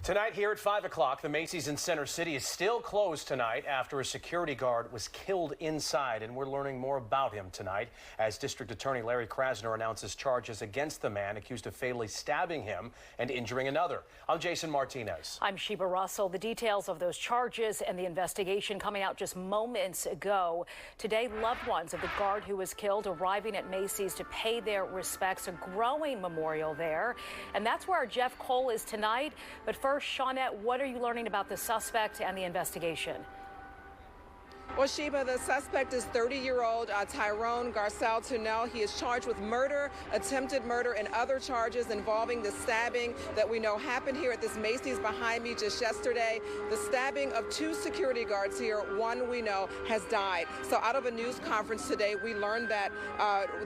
Tonight here at 5 o'clock, the Macy's in Center City is still closed tonight after a security guard was killed inside, and we're learning more about him tonight as District Attorney Larry Krasner announces charges against the man accused of fatally stabbing him and injuring another. I'm Jason Martinez. I'm Sheba Russell. The details of those charges and the investigation coming out just moments ago. Today, loved ones of the guard who was killed arriving at Macy's to pay their respects, a growing memorial there. And that's where our Jeff Cole is tonight. But first, Shawnette, what are you learning about the suspect and the investigation? Well, Sheba, the suspect is 30-year-old Tyrone Tunnell. He is charged with murder, attempted murder, and other charges involving the stabbing that we know happened here at this Macy's behind me just yesterday. The stabbing of two security guards here, one we know has died. So out of a news conference today, we learned that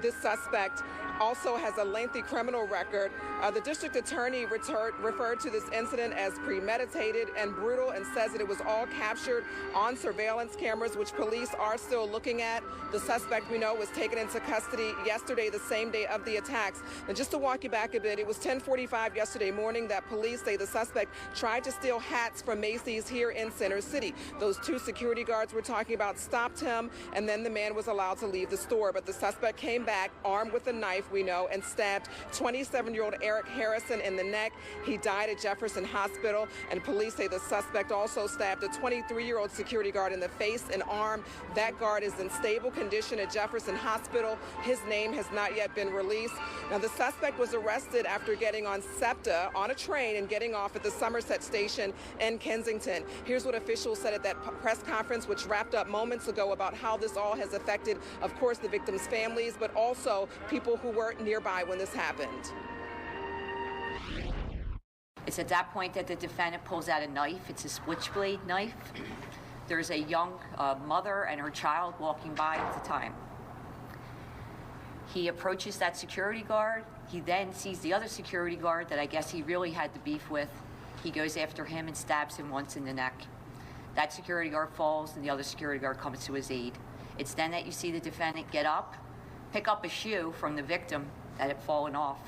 this suspect also has a lengthy criminal record. The district attorney referred to this incident as premeditated and brutal and says that it was all captured on surveillance cameras, which police are still looking at. The suspect, we know, was taken into custody yesterday, the same day of the attacks. And just to walk you back a bit, it was 10:45 yesterday morning that police say the suspect tried to steal hats from Macy's here in Center City. Those two security guards we're talking about stopped him, and then the man was allowed to leave the store. But the suspect came back armed with a knife, we know, and stabbed 27-year-old Eric Harrison in the neck. He died at Jefferson Hospital, and police say the suspect also stabbed a 23-year-old security guard in the face and arm. That guard is in stable condition at Jefferson Hospital. His name has not yet been released. Now, the suspect was arrested after getting on SEPTA on a train and getting off at the Somerset station in Kensington. Here's what officials said at that press conference, which wrapped up moments ago, about how this all has affected, of course, the victims' families, but also people who were nearby when this happened. It's at that point that the defendant pulls out a knife. It's a switchblade knife. There's a young mother and her child walking by at the time. He approaches that security guard. He then sees the other security guard that I guess he really had the beef with. He goes after him and stabs him once in the neck. That security guard falls, and the other security guard comes to his aid. It's then that you see the defendant get up, pick up a shoe from the victim that had fallen off,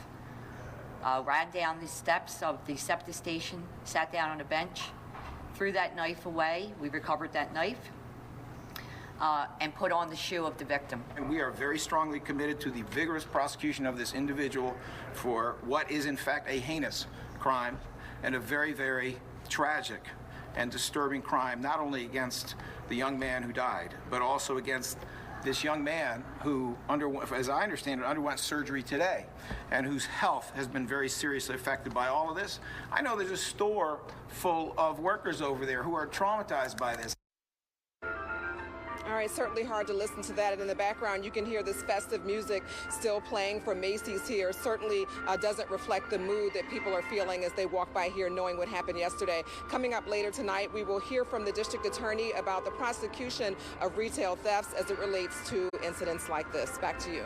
ran down the steps of the SEPTA station, sat down on a bench, threw that knife away. We recovered that knife and put on the shoe of the victim. And we are very strongly committed to the vigorous prosecution of this individual for what is in fact a heinous crime and a very, very tragic and disturbing crime, not only against the young man who died, but also against this young man who, as I understand it, underwent surgery today and whose health has been very seriously affected by all of this. I know there's a store full of workers over there who are traumatized by this. All right, certainly hard to listen to that. And in the background, you can hear this festive music still playing from Macy's here. Certainly doesn't reflect the mood that people are feeling as they walk by here knowing what happened yesterday. Coming up later tonight, we will hear from the district attorney about the prosecution of retail thefts as it relates to incidents like this. Back to you.